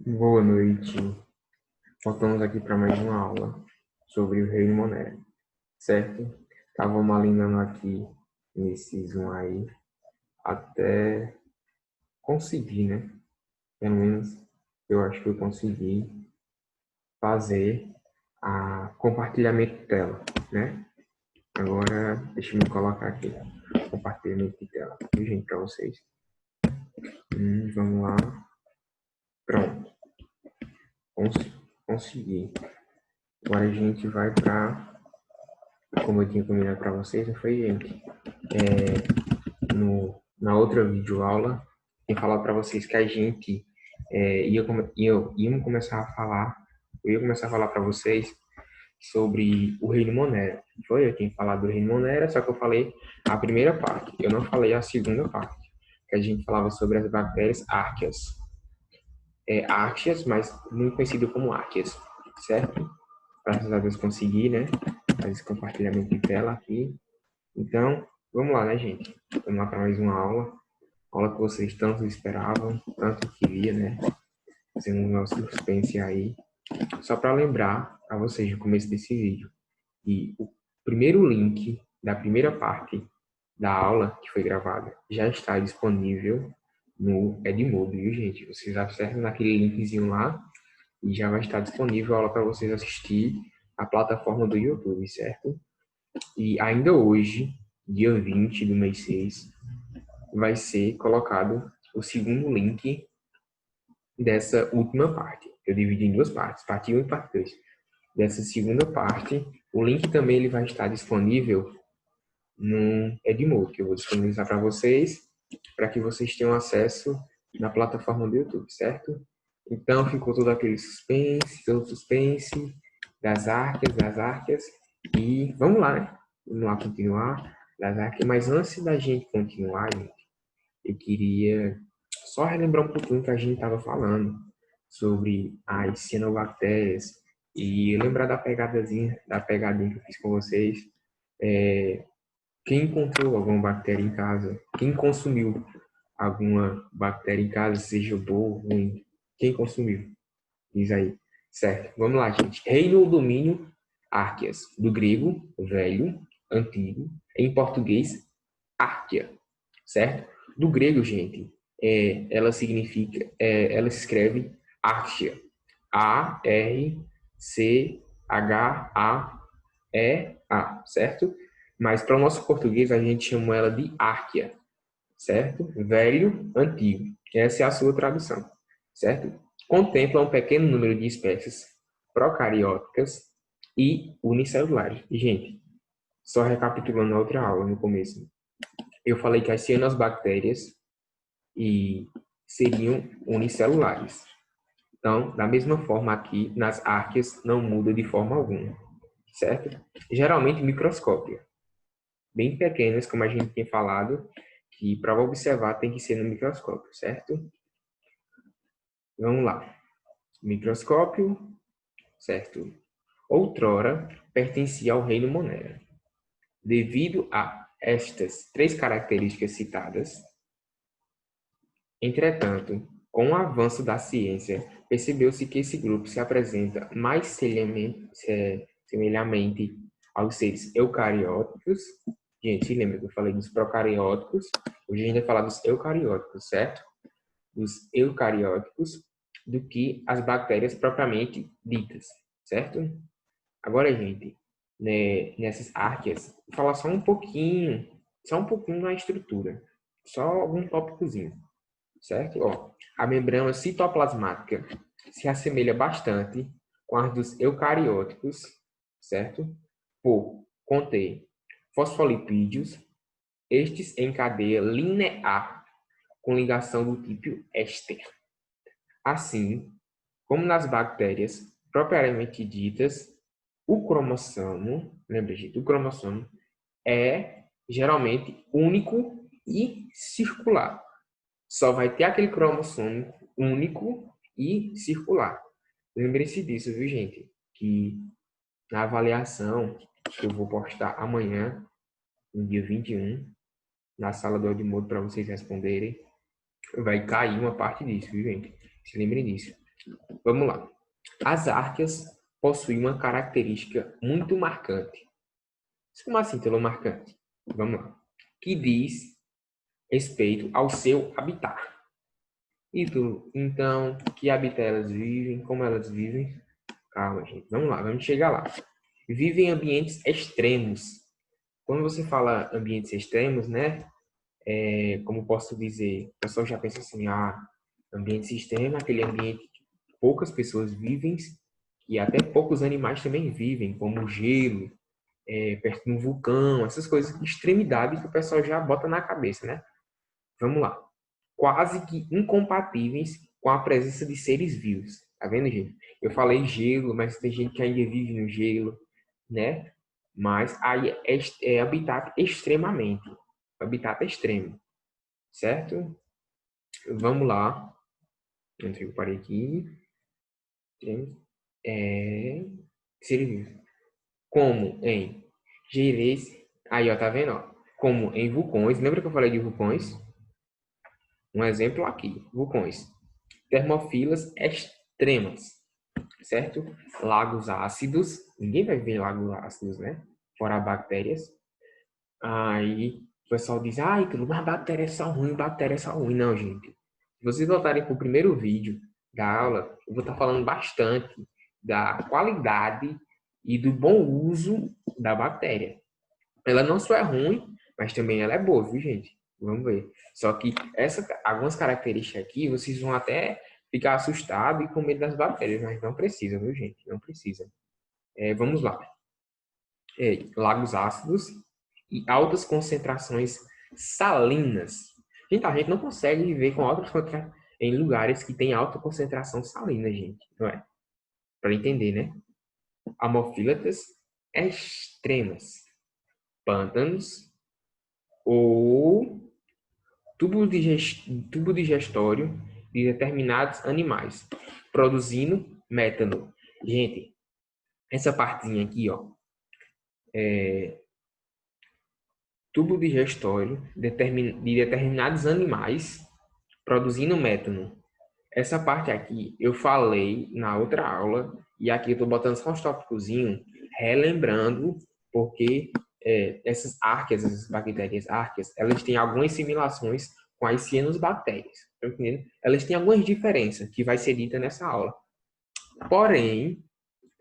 Boa noite. Voltamos aqui para mais uma aula sobre o Reino Monero, certo? Estávamos alinhando aqui nesse Zoom aí até conseguir, né? Pelo menos eu acho que eu consegui fazer a compartilhamento de tela, né? Agora deixa eu me colocar aqui, compartilhamento de tela, gente, para vocês. Vamos lá. Pronto. Consegui. Agora a gente vai para, como eu tinha combinado para vocês, não foi, gente? Na outra videoaula, eu falar para vocês que a gente íamos começar a falar, eu ia começar a falar para vocês sobre o Reino Monero. Foi eu tinha falado do Reino Monero, só que eu falei a primeira parte, eu não falei a segunda parte, que a gente falava sobre as bactérias árqueas. Árqueas, mas muito conhecido como árqueas, certo? Graças a Deus consegui, né? Fazer esse compartilhamento de tela aqui. Então, vamos lá, né, gente? Vamos lá para mais uma aula. Aula que vocês tanto esperavam, tanto queria, né? Fazendo um nosso suspense aí. Só para lembrar a vocês no começo desse vídeo. E o primeiro link da primeira parte da aula que foi gravada já está disponível no Edmodo, viu, gente? Vocês acessam naquele linkzinho lá e já vai estar disponível a aula para vocês assistir a plataforma do YouTube, certo? E ainda hoje, dia 20 do mês 6, vai ser colocado o segundo link dessa última parte. Eu dividi em duas partes, parte 1 e parte 2. Dessa segunda parte, o link também ele vai estar disponível no Edmodo, que eu vou disponibilizar para vocês, para que vocês tenham acesso na plataforma do YouTube, certo? Então, ficou todo aquele suspense, todo suspense das árqueas, e vamos lá, né? Vamos lá continuar das árqueas, mas antes da gente continuar, gente, eu queria só relembrar um pouquinho que a gente estava falando sobre as cianobactérias e lembrar da pegadinha que eu fiz com vocês. Quem encontrou alguma bactéria em casa? Quem consumiu alguma bactéria em casa, seja boa ou ruim? Quem consumiu? Diz aí. Certo. Vamos lá, gente. Reino ou domínio árqueas, do grego velho, antigo, em português árquea, certo? Do grego, gente, ela significa, ela se escreve Archia, Archaa, certo? Mas para o nosso português a gente chama ela de Árquea, certo? Velho, antigo. Essa é a sua tradução, certo? Contempla um pequeno número de espécies procarióticas e unicelulares. Gente, só recapitulando a outra aula no começo. Eu falei que as cianobactérias e seriam unicelulares. Então, da mesma forma aqui, nas árqueas não muda de forma alguma, certo? Geralmente microscópia, bem pequenas, como a gente tinha falado, que para observar tem que ser no microscópio, certo? Vamos lá. Microscópio, certo? Outrora pertencia ao reino Monera. Devido a estas três características citadas, entretanto, com o avanço da ciência, percebeu-se que esse grupo se apresenta mais semelhante aos seres eucarióticos. Gente, lembra que eu falei dos procarióticos? Hoje a gente vai falar dos eucarióticos, certo? Dos eucarióticos do que as bactérias propriamente ditas, certo? Agora, gente, né, nessas árqueas, vou falar só um pouquinho da estrutura, só algum tópicozinho, certo? Ó, a membrana citoplasmática se assemelha bastante com as dos eucarióticos, certo? Por conter fosfolipídios, estes em cadeia linear com ligação do tipo éster. Assim, como nas bactérias propriamente ditas, o cromossomo, lembra, gente, o cromossomo é geralmente único e circular. Só vai ter aquele cromossomo único e circular. Lembre-se disso, viu, gente? Que na avaliação que eu vou postar amanhã, no dia 21, na sala do Edmodo, para vocês responderem, vai cair uma parte disso, viu, gente? Se lembrem disso. Vamos lá. As árqueas possuem uma característica muito marcante. Como assim, pelo marcante? Vamos lá. Que diz respeito ao seu habitat. E tu, então, que habitat elas vivem, como elas vivem? Calma, gente. Vamos lá, vamos chegar lá. Vivem em ambientes extremos. Quando você fala ambientes extremos, né? Como posso dizer, o pessoal já pensa assim, ambiente extremo, é aquele ambiente que poucas pessoas vivem e até poucos animais também vivem, como gelo, perto de um vulcão, essas coisas, extremidade que o pessoal já bota na cabeça, né? Vamos lá. Quase que incompatíveis com a presença de seres vivos. Tá vendo, gente? Eu falei gelo, mas tem gente que ainda vive no gelo, né? Mas aí é habitat extremamente. Habitat extremo, certo? Vamos lá. Onde eu parei aqui. É... Seres vivos. Como em gerês. Aí, ó, tá vendo? Ó? Como em vulcões. Lembra que eu falei de vulcões? Um exemplo aqui. Vulcões. Termofilas extremas, certo? Lagos ácidos. Ninguém vai ver lagos ácidos, né? Fora bactérias. Aí o pessoal diz, Ítalo, mas bactérias são ruins, bactérias são ruins. Não, gente. Se vocês voltarem para o primeiro vídeo da aula, eu vou estar falando bastante da qualidade e do bom uso da bactéria. Ela não só é ruim, mas também ela é boa, viu, gente? Vamos ver. Só que algumas características aqui, vocês vão até ficar assustados e com medo das bactérias, mas não precisa, viu, gente? Não precisa. Vamos lá. Lagos ácidos e altas concentrações salinas. Gente, a gente não consegue viver com altas concentrações em lugares que tem alta concentração salina, gente. Não é? Para entender, né? Amorfílatas extremas. Pântanos ou tubo digestório de determinados animais, produzindo metano. Gente, essa partezinha aqui, ó, tubo digestório de determinados animais, produzindo metano. Essa parte aqui eu falei na outra aula, e aqui eu estou botando só uns tópicozinhos, relembrando, porque essas árqueas, essas bactérias árqueas, elas têm algumas similações com as cianobactérias, tá entendendo? Elas têm algumas diferenças, que vai ser dita nessa aula. Porém,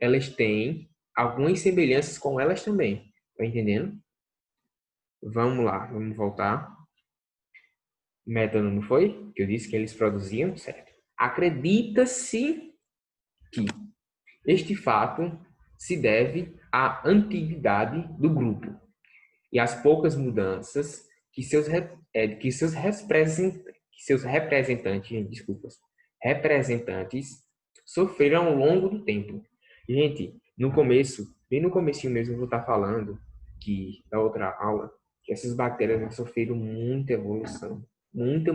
elas têm algumas semelhanças com elas também, tá entendendo? Vamos lá, vamos voltar. Metano, não foi? Que eu disse que eles produziam, certo? Acredita-se que este fato se deve à antiguidade do grupo e às poucas mudanças que seus representantes, desculpas, representantes sofreram ao longo do tempo. Gente, no começo, bem no comecinho mesmo, eu vou estar falando que da outra aula, que essas bactérias sofreram muita evolução, muita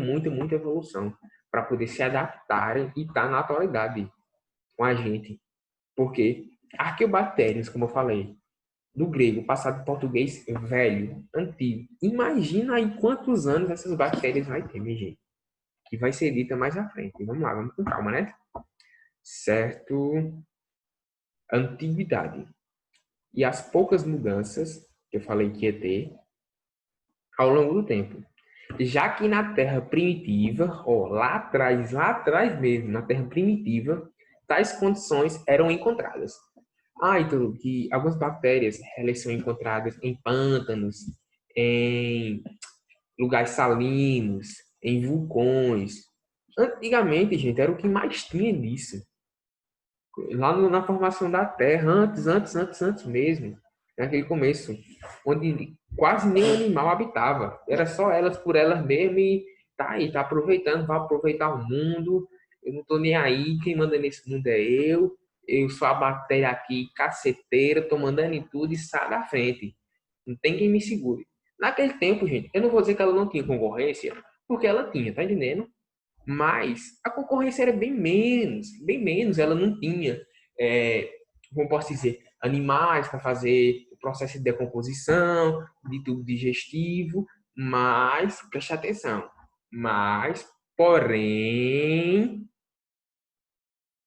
evolução para poder se adaptarem e estar na atualidade com a gente. Porque arqueobactérias, como eu falei, do grego, passado em português velho, antigo. Imagina aí quantos anos essas bactérias vai ter, minha gente. Que vai ser dita mais à frente. Vamos lá, vamos com calma, né? Certo. Antiguidade. E as poucas mudanças que eu falei que ia ter ao longo do tempo. Já que na Terra primitiva, ó, lá atrás mesmo, na Terra primitiva, tais condições eram encontradas. Então, que algumas bactérias elas são encontradas em pântanos, em lugares salinos, em vulcões. Antigamente, gente, era o que mais tinha disso. Lá na formação da Terra, antes mesmo, naquele começo, onde quase nenhum animal habitava. Era só elas por elas mesmas e tá aí, tá aproveitando, vai aproveitar o mundo. Eu não tô nem aí, quem manda nesse mundo é eu. Eu sou a bactéria aqui, caceteira, tô mandando em tudo e sai da frente. Não tem quem me segure. Naquele tempo, gente, eu não vou dizer que ela não tinha concorrência, porque ela tinha, tá entendendo? Mas a concorrência era bem menos. Ela não tinha, como posso dizer, animais para fazer o processo de decomposição, de tubo digestivo, mas, preste atenção, mas, porém,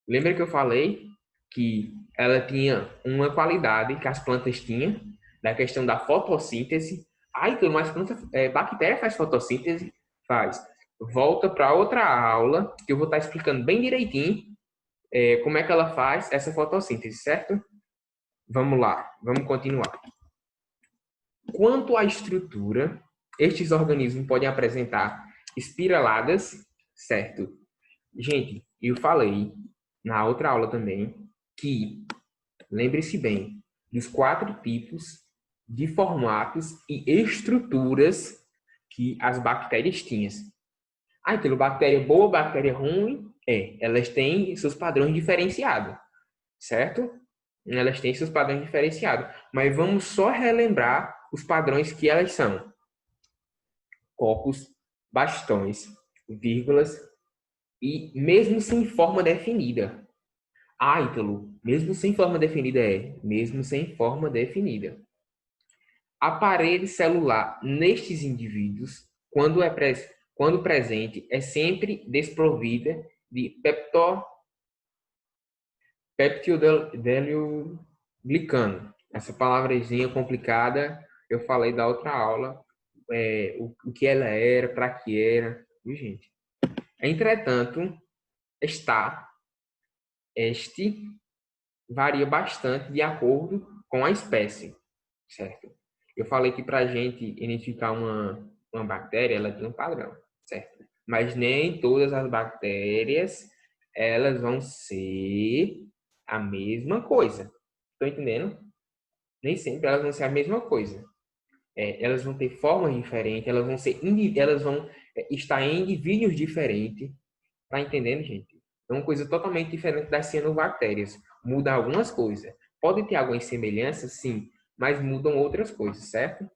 Lembra que eu falei que ela tinha uma qualidade que as plantas tinham, da questão da fotossíntese. Ah, então, mas bactéria faz fotossíntese? Faz. Volta para outra aula, que eu vou estar explicando bem direitinho como é que ela faz essa fotossíntese, certo? Vamos lá, vamos continuar. Quanto à estrutura, estes organismos podem apresentar espiraladas, certo? Gente, eu falei na outra aula também que, lembre-se bem, dos 4 tipos de formatos e estruturas que as bactérias tinham. Ah, então, bactéria boa, bactéria ruim, elas têm seus padrões diferenciados, certo? Elas têm seus padrões diferenciados, mas vamos só relembrar os padrões que elas são: cocos, bastões, vírgulas e mesmo sem forma definida. Ah, Ítalo, mesmo sem forma definida mesmo sem forma definida. A parede celular nestes indivíduos, quando presente, é sempre desprovida de peptidoglicano. Essa palavrezinha complicada, eu falei da outra aula, o que ela era, para que era, viu, gente? Entretanto, este varia bastante de acordo com a espécie, certo? Eu falei que para a gente identificar uma bactéria, ela tem um padrão, certo? Mas nem todas as bactérias, elas vão ser a mesma coisa. Estão entendendo? Nem sempre elas vão ser a mesma coisa. Elas vão ter formas diferentes, elas vão estar em indivíduos diferentes. Tá entendendo, gente? É uma coisa totalmente diferente das cianobactérias. Muda algumas coisas. Pode ter algumas semelhanças, sim, mas mudam outras coisas, certo?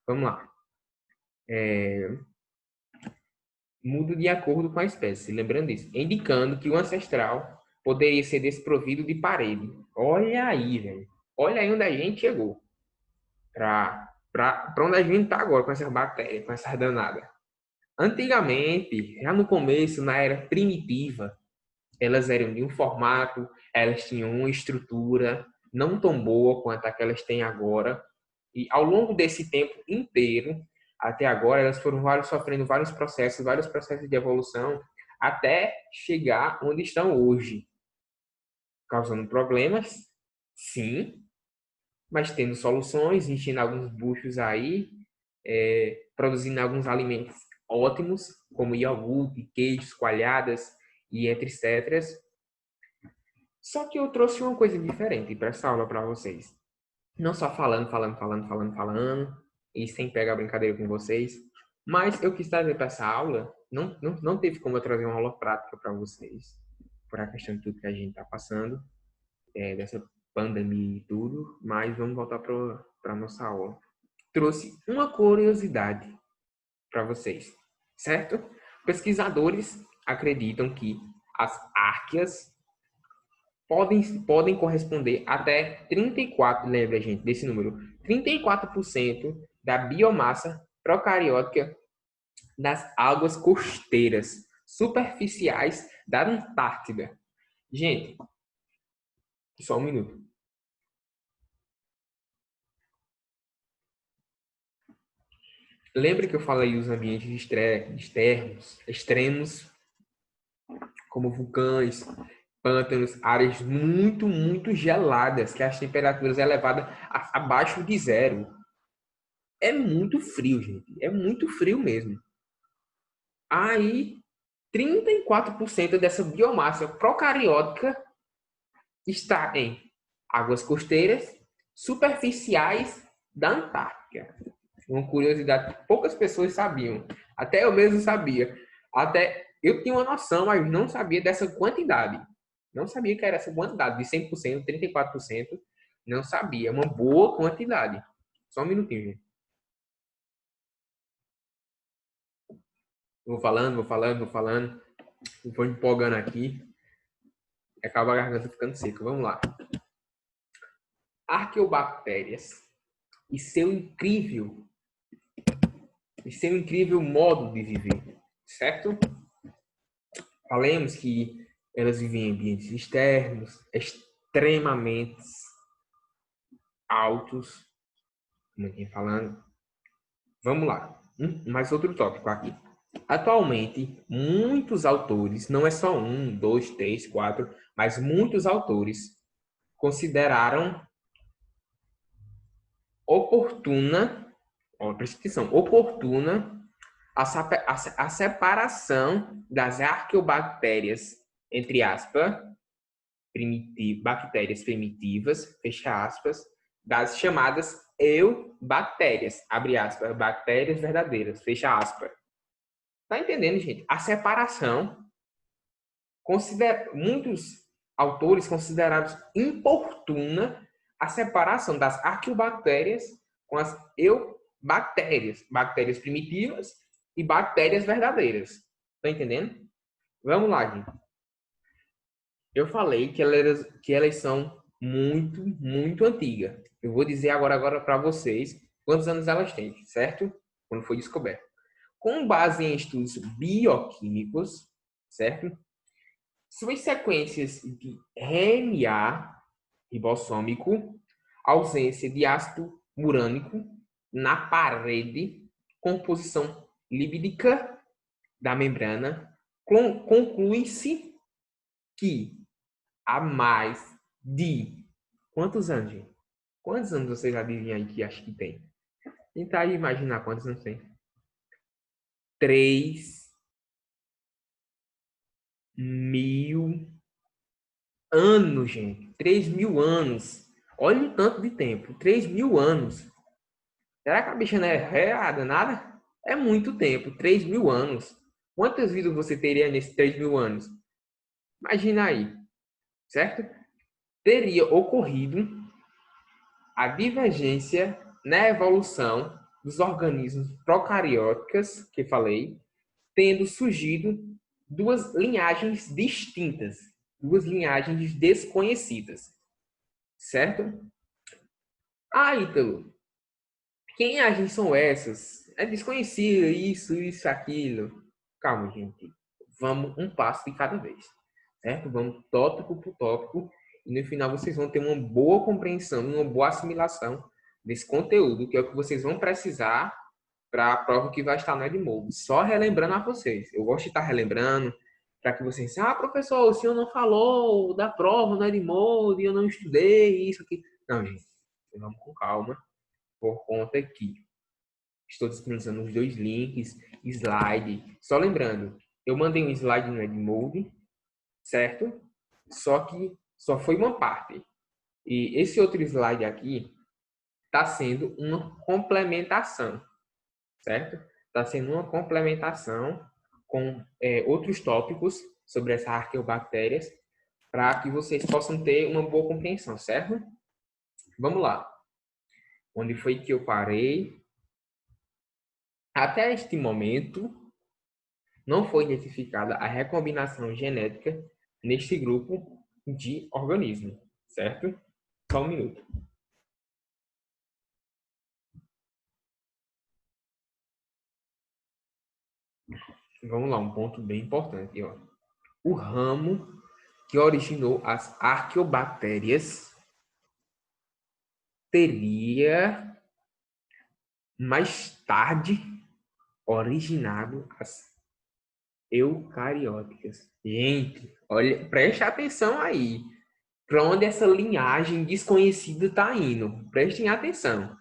Vamos lá. Muda de acordo com a espécie, lembrando disso. Indicando que o ancestral poderia ser desprovido de parede. Olha aí, velho. Olha aí onde a gente chegou. Para onde a gente está agora com essas bactérias, com essas danadas. Antigamente, já no começo, na era primitiva, elas eram de um formato, elas tinham uma estrutura não tão boa quanto a que elas têm agora. E ao longo desse tempo inteiro, até agora, elas foram sofrendo vários processos de evolução, até chegar onde estão hoje. Causando problemas, sim, mas tendo soluções, enchendo alguns buchos aí, produzindo alguns alimentos ótimos, como iogurte, queijos, coalhadas e etc. Só que eu trouxe uma coisa diferente para essa aula para vocês. Não só falando, e sem pegar brincadeira com vocês, mas eu quis trazer para essa aula, não teve como eu trazer uma aula prática para vocês, por a questão de tudo que a gente está passando, dessa pandemia e tudo, mas vamos voltar para a nossa aula. Trouxe uma curiosidade para vocês, certo? Pesquisadores acreditam que as árqueas podem corresponder até 34%, lembra, gente, desse número, 34% da biomassa procariótica das águas costeiras superficiais da Antártida. Gente, só um minuto. Lembra que eu falei dos ambientes extremos, como vulcões, pântanos, áreas muito, muito geladas, que as temperaturas elevadas abaixo de zero. É muito frio, gente. É muito frio mesmo. Aí, 34% dessa biomassa procariótica está em águas costeiras superficiais da Antártica. Uma curiosidade que poucas pessoas sabiam. Até eu mesmo sabia. Até eu tinha uma noção, mas não sabia dessa quantidade. Não sabia que era essa quantidade de 100%, 34%. Não sabia. É uma boa quantidade. Só um minutinho, gente. Vou falando. Vou empolgando aqui. Acaba a garganta ficando seca. Vamos lá. Arqueobactérias e seu incrível modo de viver, certo? Falemos que Elas vivem em ambientes externos, extremamente altos, como eu tinha falando. Vamos lá. Mais outro tópico aqui. Atualmente, muitos autores, não é só um, dois, três, quatro, mas muitos autores consideraram oportuna, ó, presta atenção, oportuna a separação das arqueobactérias, entre aspas, bactérias primitivas, fecha aspas, das chamadas eubactérias, abre aspas, bactérias verdadeiras, fecha aspas. Tá entendendo, gente? A separação, muitos autores consideraram importuna a separação das arqueobactérias com as eubactérias, bactérias primitivas e bactérias verdadeiras. Tá entendendo? Vamos lá, gente. Eu falei que elas são muito antigas. Eu vou dizer agora para vocês quantos anos elas têm, certo? Quando foi descoberto. Com base em estudos bioquímicos, certo? Suas sequências de RNA ribossômico, ausência de ácido urânico na parede, composição lipídica da membrana, conclui-se que há mais de... Quantos anos, gente? Quantos anos vocês adivinham aí que acho que tem? Tentar imaginar quantos anos tem. 3.000 anos, gente. 3.000 anos. Olha o tanto de tempo. 3.000 anos. Será que a bicha não é errada, nada? É muito tempo. 3.000 anos. Quantas vidas você teria nesses 3.000 anos? Imagina aí. Certo? Teria ocorrido a divergência na evolução dos organismos procarióticos, que falei, tendo surgido duas linhagens distintas, duas linhagens desconhecidas, certo? Ah, Ítalo, que linhagens são essas? É desconhecido, isso, aquilo. Calma, gente. Vamos um passo de cada vez, certo? Vamos tópico por tópico e no final vocês vão ter uma boa compreensão, uma boa assimilação desse conteúdo, que é o que vocês vão precisar para a prova que vai estar no Edmodo. Só relembrando a vocês. Eu gosto de estar relembrando para que vocês pensem, professor, o senhor não falou da prova no Edmodo e eu não estudei isso aqui. Não, gente, vamos com calma, por conta que estou disponibilizando os dois links, slide. Só lembrando, eu mandei um slide no Edmodo, certo? Só que só foi uma parte. E esse outro slide aqui está sendo uma complementação, certo? Está sendo uma complementação com outros tópicos sobre essas arqueobactérias para que vocês possam ter uma boa compreensão, certo? Vamos lá. Onde foi que eu parei? Até este momento, não foi identificada a recombinação genética neste grupo de organismos, certo? Só um minuto. Vamos lá, um ponto bem importante. Ó. O ramo que originou as arqueobactérias teria mais tarde originado as eucarióticas. Gente, olha, preste atenção aí. Para onde essa linhagem desconhecida está indo? Prestem atenção.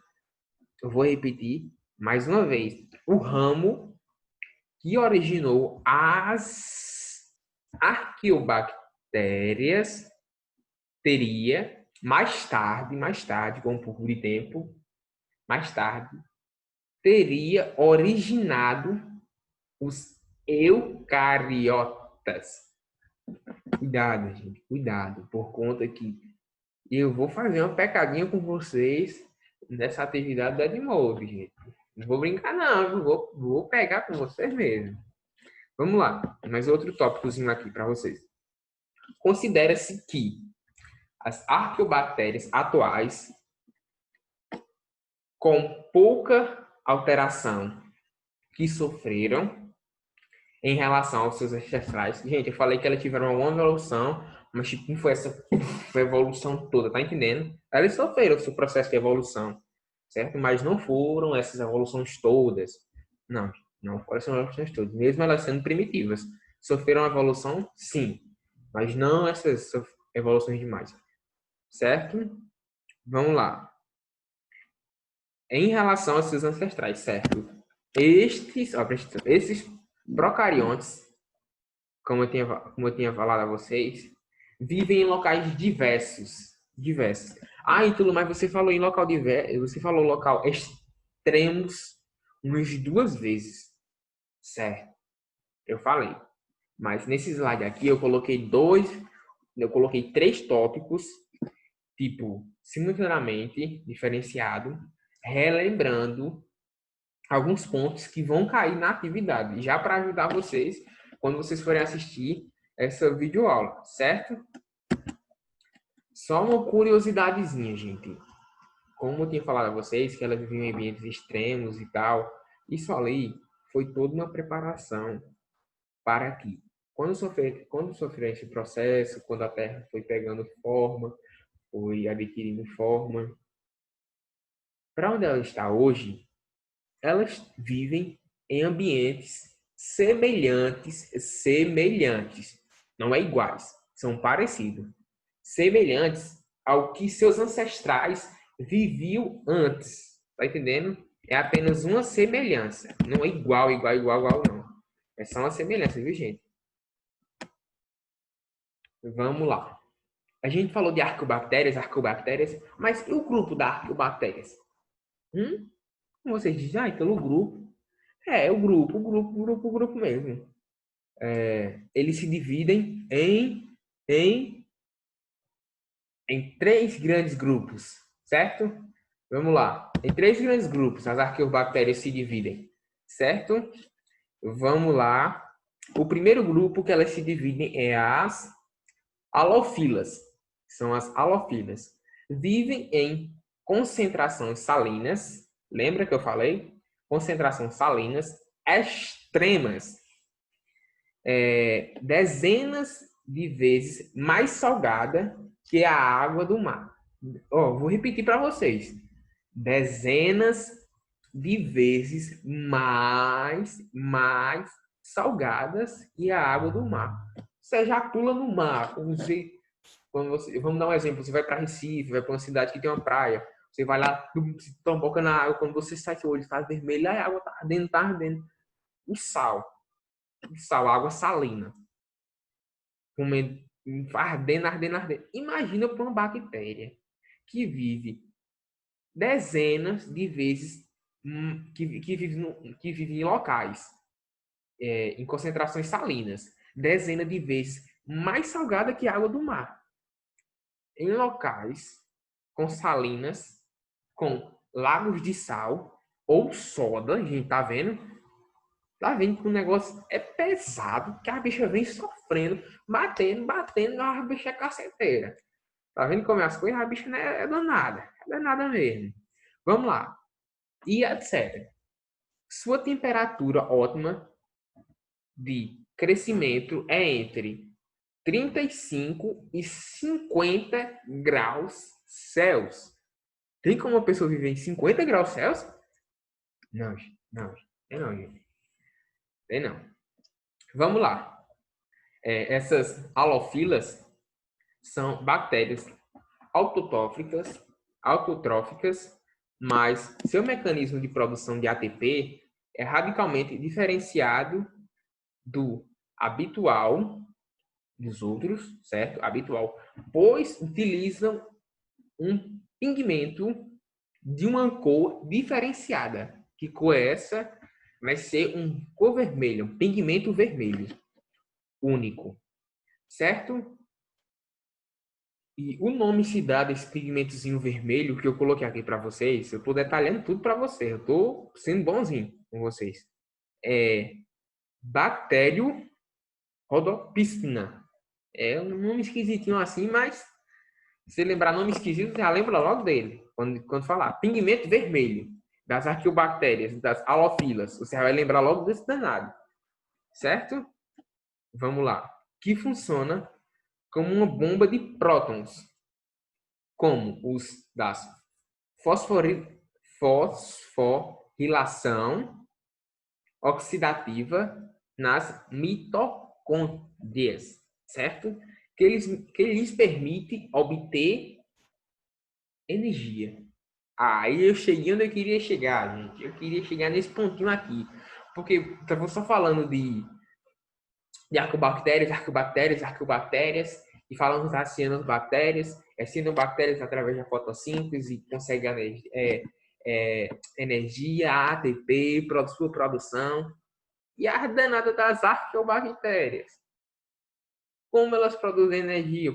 Eu vou repetir mais uma vez. O ramo que originou as arqueobactérias teria mais tarde, com um pouco de tempo, mais tarde, teria originado os eucariotas. Cuidado, gente, cuidado, por conta que eu vou fazer uma pecadinha com vocês nessa atividade da Edmodo, gente. Não vou brincar, não, vou pegar com vocês mesmo. Vamos lá, mais outro tópicozinho aqui para vocês. Considera-se que as arqueobactérias atuais, com pouca alteração que sofreram, em relação aos seus ancestrais. Gente, eu falei que elas tiveram uma evolução, mas tipo, não foi essa foi a evolução toda, tá entendendo? Elas sofreram o seu processo de evolução, certo? Mas não foram essas evoluções todas. Não, não foram essas evoluções todas. Mesmo elas sendo primitivas. Sofreram uma evolução, sim, mas não essas evoluções demais, certo? Vamos lá. Em relação aos seus ancestrais, certo? Esses procariontes, como eu tinha falado a vocês, vivem em locais diversos. Diversos. Ah, e tudo mais, você falou em local diverso, você falou local extremos umas 2 vezes. Certo, eu falei. Mas nesse slide aqui eu coloquei 3 tópicos, tipo, simultaneamente, diferenciado, relembrando alguns pontos que vão cair na atividade, já para ajudar vocês quando vocês forem assistir essa videoaula, certo? Só uma curiosidadezinha, gente. Como eu tinha falado a vocês, que ela vivia em ambientes extremos e tal, isso ali foi toda uma preparação para que, quando sofreu esse processo, quando a Terra foi pegando forma, foi adquirindo forma, para onde ela está hoje, elas vivem em ambientes semelhantes, não é iguais, são parecidos, semelhantes ao que seus ancestrais viviam antes, tá entendendo? É apenas uma semelhança, não é igual, não. É só uma semelhança, viu, gente? Vamos lá. A gente falou de arqueobactérias, mas e o grupo das arqueobactérias? Vocês dizem, então o grupo. É, o grupo mesmo. Eles se dividem em, em 3 grandes grupos, certo? Vamos lá. Em 3 grandes grupos, as arqueobactérias se dividem, certo? Vamos lá. O primeiro grupo que elas se dividem é as halofilas. São as halofilas. Vivem em concentrações salinas. Lembra que eu falei? Concentrações salinas extremas. Dezenas de vezes mais salgada que a água do mar. Vou repetir para vocês. Dezenas de vezes mais salgadas que a água do mar. Você já pula no mar. Vamos dar um exemplo. Você vai para Recife, vai para uma cidade que tem uma praia. Você vai lá, se tomboca na água. Quando você sai, seu olho está vermelho, a água está ardendo, está ardendo. O sal, água salina. Comendo, ardendo. Imagina para uma bactéria que vive dezenas de vezes, que vive em locais, em concentrações salinas, dezenas de vezes mais salgada que a água do mar. Em locais com salinas, com lagos de sal ou soda, a gente tá vendo? Tá vendo que o negócio é pesado, que a bicha vem sofrendo, batendo, a bicha é caceteira. Tá vendo como é as coisas? A bicha não é danada. É danada mesmo. Vamos lá. E etc. Sua temperatura ótima de crescimento é entre 35 e 50 graus Celsius. Tem como uma pessoa viver em 50 graus Celsius? Não, tem não, gente. Tem não. Vamos lá. Essas halofilas são bactérias autotróficas, mas seu mecanismo de produção de ATP é radicalmente diferenciado do habitual dos outros, certo? Habitual, pois utilizam um pigmento de uma cor diferenciada. Que cor é essa? Vai ser um cor vermelha, um pigmento vermelho único, certo? E o nome se dá desse pigmentozinho vermelho que eu coloquei aqui para vocês. Eu estou detalhando tudo para vocês. Eu estou sendo bonzinho com vocês. É Bactério Rhodopsina. É um nome esquisitinho assim, mas se lembrar nome esquisito, já lembra logo dele. Quando falar pigmento vermelho das arqueobactérias, das halofilas, você vai lembrar logo desse danado. certo? Vamos lá. Que funciona como uma bomba de prótons, como os das fosforilação oxidativa nas mitocôndrias, certo? Que lhes permite obter energia. Aí eu cheguei onde eu queria chegar, gente. Eu queria chegar nesse pontinho aqui. Porque eu só falando de arquibactérias, e falamos das cianobactérias. Cianobactérias, através da fotossíntese, conseguem energia, ATP, sua produção. E as danadas das arqueobactérias. Como elas produzem energia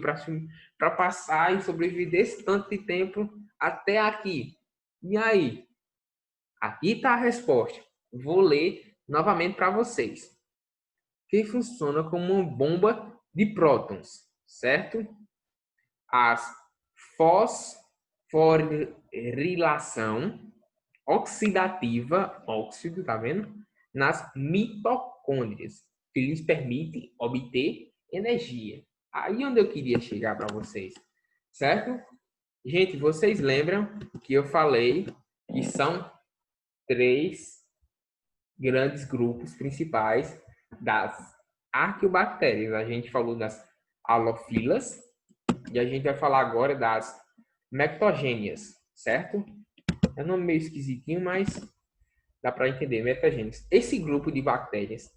para passar e sobreviver desse tanto de tempo até aqui? E aí? Aqui está a resposta. Vou ler novamente para vocês. Que funciona como uma bomba de prótons, certo? As fosforilação oxidativa, óxido, tá vendo? Nas mitocôndrias, que lhes permite obter energia. Aí onde eu queria chegar para vocês, certo? Gente, vocês lembram que eu falei que são 3 grandes grupos principais das arqueobactérias. A gente falou das halofilas e a gente vai falar agora das metogênias, certo? É um nome meio esquisitinho, mas dá para entender. Metogênias. Esse grupo de bactérias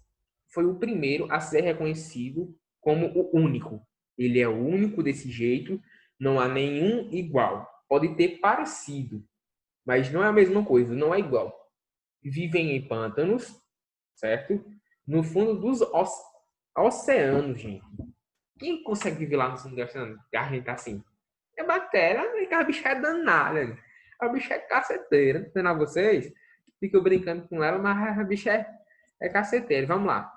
foi o primeiro a ser reconhecido como o único. Ele é o único desse jeito, não há nenhum igual. Pode ter parecido, mas não é a mesma coisa, não é igual. Vivem em pântanos, certo? No fundo dos oceanos, gente. Quem consegue viver lá no fundo do oceano? A gente tá assim. É bactéria, a bicha é danada. A bicha é caceteira. Não é vocês? Fico brincando com ela, mas a bicha é caceteira. Vamos lá.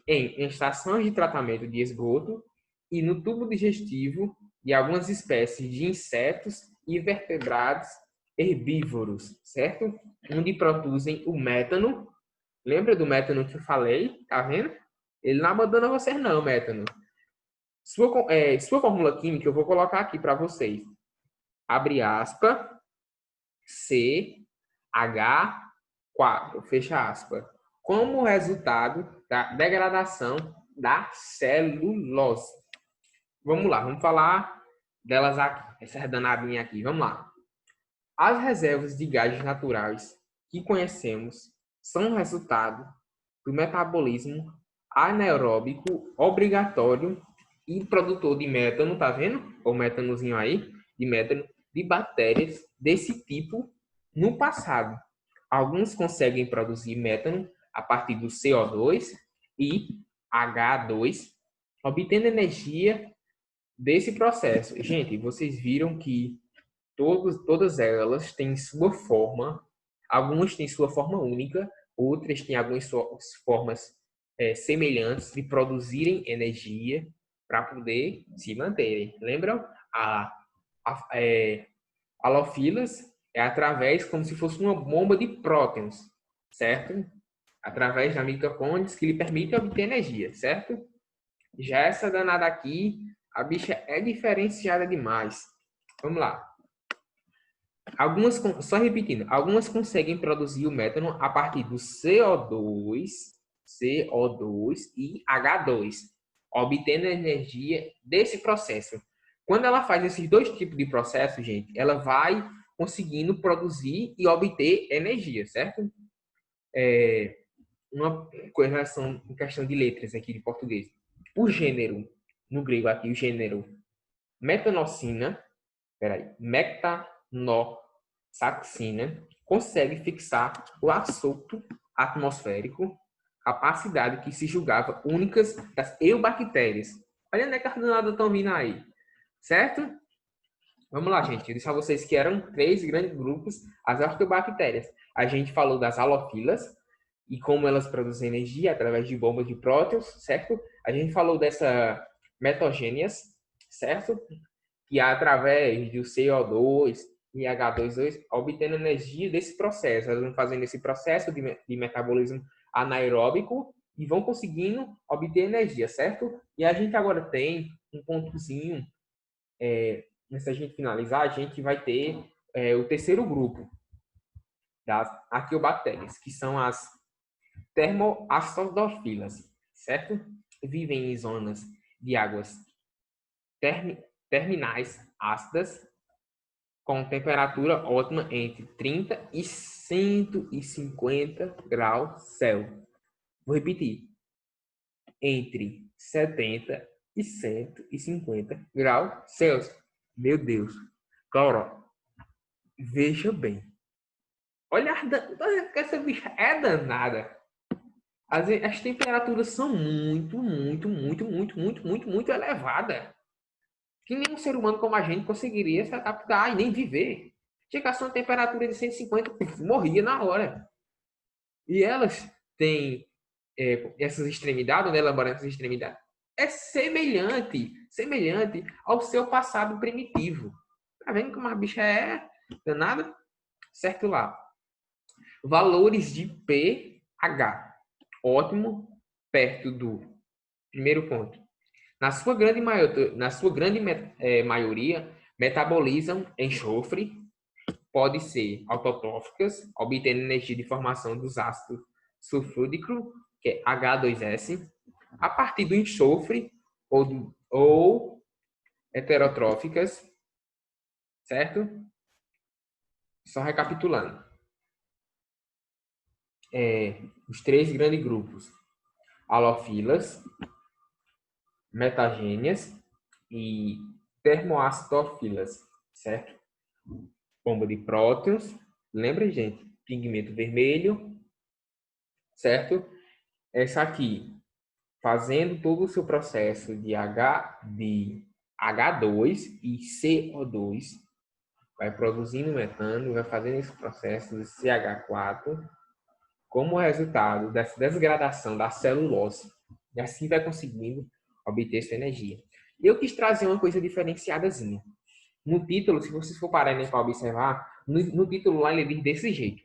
Em estações de tratamento de esgoto e no tubo digestivo de algumas espécies de insetos e vertebrados herbívoros, certo? Onde produzem o métano. Lembra do métano que eu falei? Tá vendo? Ele não abandona vocês não, métano. Sua fórmula química eu vou colocar aqui para vocês. Abre aspas, CH4, fecha aspas. Como resultado da degradação da celulose. Vamos lá, vamos falar delas aqui, essas danadinhas aqui. Vamos lá. As reservas de gases naturais que conhecemos são resultado do metabolismo anaeróbico obrigatório e produtor de métano, tá vendo? O métanozinho aí, de métano, de bactérias desse tipo no passado. Alguns conseguem produzir métano a partir do CO2 e H2, obtendo energia desse processo. Gente, vocês viram que todas elas têm sua forma, algumas têm sua forma única, outras têm algumas formas semelhantes de produzirem energia para poder se manterem. Lembram? Halofilas é através, como se fosse uma bomba de prótons, certo? Através da mitocôndrias que lhe permite obter energia, certo? Já essa danada aqui, a bicha é diferenciada demais. Vamos lá. Só repetindo, algumas conseguem produzir o métano a partir do CO2 e H2, obtendo energia desse processo. Quando ela faz esses dois tipos de processo, gente, ela vai conseguindo produzir e obter energia, certo? Uma correlação em questão de letras aqui de português. O gênero, no grego aqui, o gênero metanocina, mectanoxaxina, consegue fixar o assoto atmosférico, capacidade que se julgava únicas das eubactérias. Olha onde é que as danadas estão vindo aí, certo? Vamos lá, gente. Eu disse a vocês que eram 3 grandes grupos, as arqueobactérias. A gente falou das halofilas e como elas produzem energia através de bombas de prótons, certo? A gente falou dessa metogênias, certo? Que através do CO2 e H2O obtendo energia desse processo. Elas vão fazendo esse processo de metabolismo anaeróbico e vão conseguindo obter energia, certo? E a gente agora tem um pontozinho, antes da gente finalizar, a gente vai ter o terceiro grupo das arqueobactérias, que são as termoacidofilas, certo? Vivem em zonas de águas terminais ácidas, com temperatura ótima entre 30 e 150 graus Celsius. Vou repetir. Entre 70 e 150 graus Celsius. Meu Deus. Cara, veja bem. Olha, essa bicha é danada. As temperaturas são muito elevadas. Que nenhum ser humano como a gente conseguiria se adaptar e nem viver. Chegasse a uma temperatura de 150, morria na hora. E elas têm essas extremidades, onde ela mora nessas extremidades, é semelhante ao seu passado primitivo. Tá vendo como a bicha é danada? Certo lá. Valores de pH. Ótimo, perto do primeiro ponto. Na sua grande maioria, metabolizam enxofre, pode ser autotróficas, obtendo energia de formação dos ácidos sulfúricos, que é H2S, a partir do enxofre ou heterotróficas, certo? Só recapitulando. Os três grandes grupos: halofilas, metagênias e termoacidofilas, certo? Bomba de prótons, lembra, gente? Pigmento vermelho, certo? Essa aqui, fazendo todo o seu processo de H2 e CO2, vai produzindo metano, vai fazendo esse processo de CH4, como resultado dessa desgradação da celulose. E assim vai conseguindo obter essa energia. Eu quis trazer uma coisa diferenciadazinha. No título, se vocês for pararem para observar, no título lá ele diz desse jeito: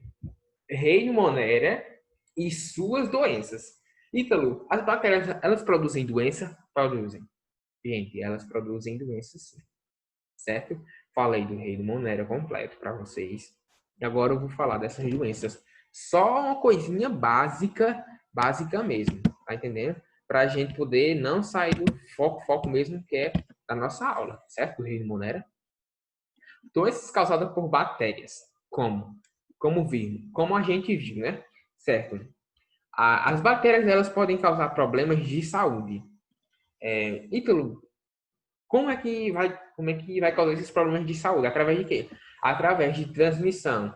Reino Monera e suas doenças. Ítalo, as bactérias, elas produzem doença? Produzem. Gente, elas produzem doenças sim. Certo? Falei do reino Monera completo para vocês. E agora eu vou falar dessas doenças. Só uma coisinha básica mesmo. Tá entendendo? Para a gente poder não sair do foco mesmo que é da nossa aula. Certo? Do reino Monera. Doenças causadas por bactérias. Como vimos, como a gente viu, né? Certo? As bactérias elas podem causar problemas de saúde. Ítalo, como é que vai causar esses problemas de saúde? Através de quê? Através de transmissão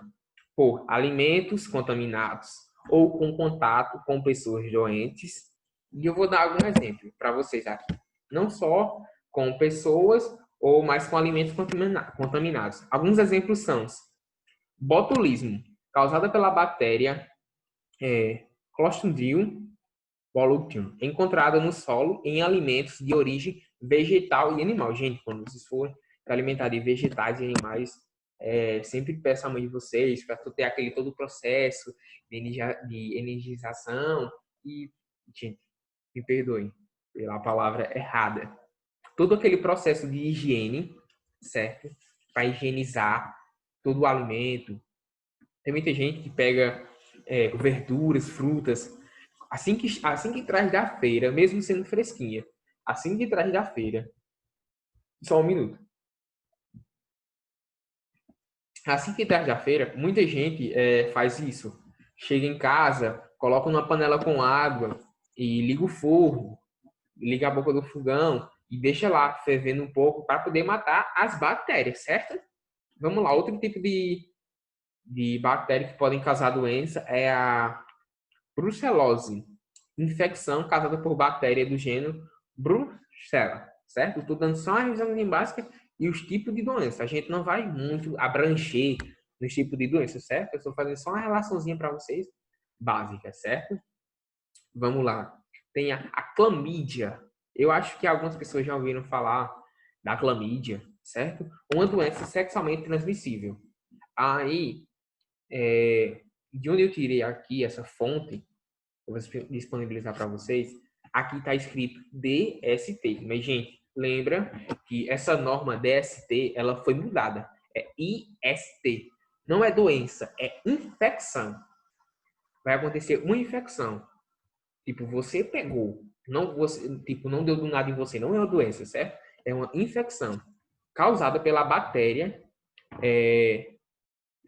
por alimentos contaminados ou com contato com pessoas doentes. E eu vou dar algum exemplo para vocês aqui. Não só com pessoas ou mais com alimentos contaminados. Alguns exemplos são botulismo, causada pela bactéria Clostridium botulinum, encontrada no solo em alimentos de origem vegetal e animal. Gente, quando vocês forem alimentar de vegetais e animais, sempre peço à mãe de vocês para ter aquele todo o processo de energização e, gente, me perdoem pela palavra errada. Todo aquele processo de higiene, certo? Para higienizar todo o alimento. Tem muita gente que pega verduras, frutas, assim que traz da feira, mesmo sendo fresquinha, assim que traz da feira, só um minuto. Assim que traz da feira, muita gente faz isso. Chega em casa, coloca numa panela com água e liga o forno, liga a boca do fogão e deixa lá fervendo um pouco para poder matar as bactérias, certo? Vamos lá, outro tipo de bactéria que podem causar doença é a brucelose, infecção causada por bactéria do gênero Brucella, certo? Estou dando só uma revisão básica e os tipos de doença. A gente não vai muito abranger nos tipos de doença, certo? Eu estou fazendo só uma relaçãozinha para vocês básica, certo? Vamos lá. Tem a clamídia. Eu acho que algumas pessoas já ouviram falar da clamídia, certo? Uma doença sexualmente transmissível. Aí, de onde eu tirei aqui essa fonte, eu vou disponibilizar para vocês. Aqui está escrito DST. Mas, gente, lembra que essa norma DST, ela foi mudada. É IST. Não é doença, é infecção. Vai acontecer uma infecção. Tipo, você pegou, não você, tipo, não deu do nada em você, não é uma doença, certo? É uma infecção causada pela bactéria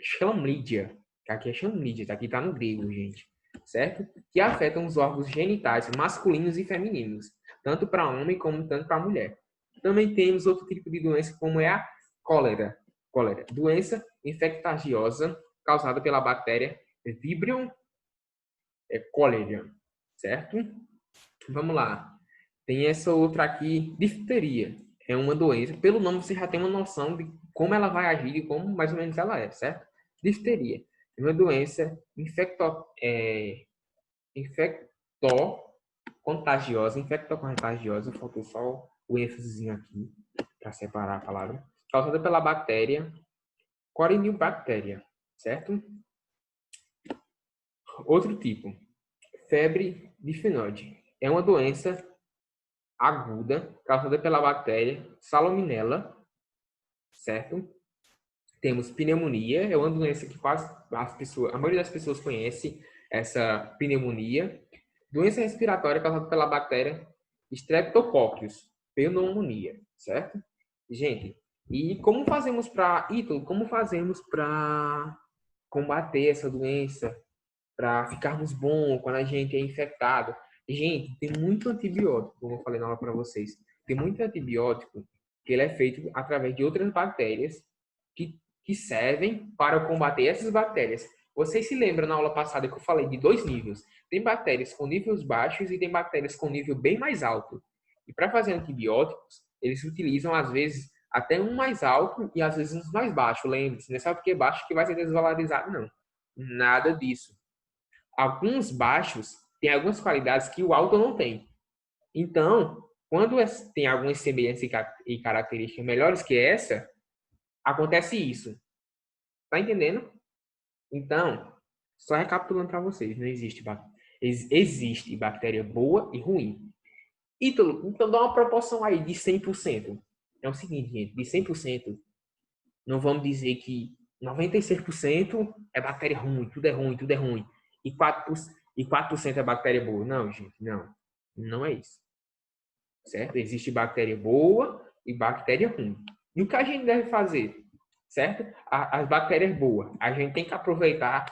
Chlamydia. Aqui é Chlamydia, aqui tá no grego, gente, certo? Que afetam os órgãos genitais masculinos e femininos, tanto para homem como tanto para mulher. Também temos outro tipo de doença, como é a cólera. Cólera, doença infectagiosa causada pela bactéria Vibrio cholerae, certo? Vamos lá. Tem essa outra aqui, difteria. É uma doença. Pelo nome você já tem uma noção de como ela vai agir e como mais ou menos ela é, certo? Difteria. É uma doença infectocontagiosa. Faltou só o ênfase aqui para separar a palavra. Causada pela bactéria Corynebacteria, certo? Outro tipo, febre difnoide. É uma doença aguda causada pela bactéria Salmonella, certo? Temos pneumonia, é uma doença que quase a maioria das pessoas conhece essa pneumonia. Doença respiratória causada pela bactéria Streptococcus pneumonia, certo? Gente, e como fazemos para combater essa doença, para ficarmos bom quando a gente é infectado? Gente, tem muito antibiótico, como eu falei na aula para vocês. Tem muito antibiótico que ele é feito através de outras bactérias que servem para combater essas bactérias. Vocês se lembram na aula passada que eu falei de dois níveis? Tem bactérias com níveis baixos e tem bactérias com nível bem mais alto. E para fazer antibióticos, eles utilizam às vezes até um mais alto e às vezes um mais baixo. Lembre-se, não é só porque é baixo que vai ser desvalorizado, não. Nada disso. Alguns baixos têm algumas qualidades que o alto não tem. Então, quando tem algumas semelhanças e características melhores que essa, acontece isso. Tá entendendo? Então, só recapitulando para vocês, não existe existe bactéria boa e ruim. Ítalo, então dá uma proporção aí de 100%. É o seguinte, gente, de 100%, não vamos dizer que 96% é bactéria ruim, tudo é ruim, tudo é ruim. E 4% é bactéria boa. Não, gente, não. Não é isso. Certo? Existe bactéria boa e bactéria ruim. E o que a gente deve fazer? Certo? As bactérias boas, a gente tem que aproveitar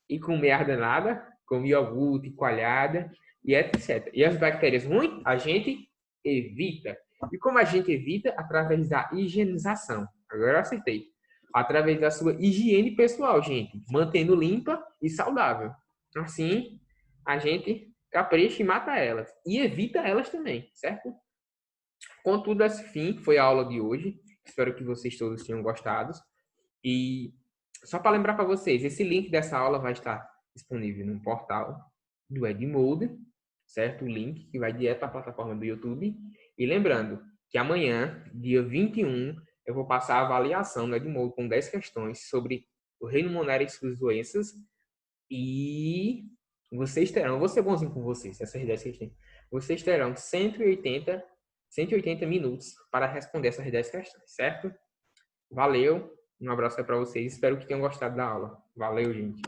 e comer a danada, com iogurte, coalhada e etc. E as bactérias ruins, a gente evita. E como a gente evita? Através da higienização. Agora eu acertei. Através da sua higiene pessoal, gente. Mantendo limpa e saudável. Assim, a gente capricha e mata elas. E evita elas também, certo? Contudo, esse fim foi a aula de hoje. Espero que vocês todos tenham gostado. E só para lembrar para vocês, esse link dessa aula vai estar disponível no portal do Edmodo, certo? O link que vai direto para a plataforma do YouTube. E lembrando que amanhã, dia 21, eu vou passar a avaliação no Edmodo com 10 questões sobre o reino monério e suas doenças. E vocês terão, vou ser bonzinho com vocês, essas 10 questões. Vocês terão 180 minutos para responder essas 10 questões, certo? Valeu, um abraço aí para vocês. Espero que tenham gostado da aula. Valeu, gente.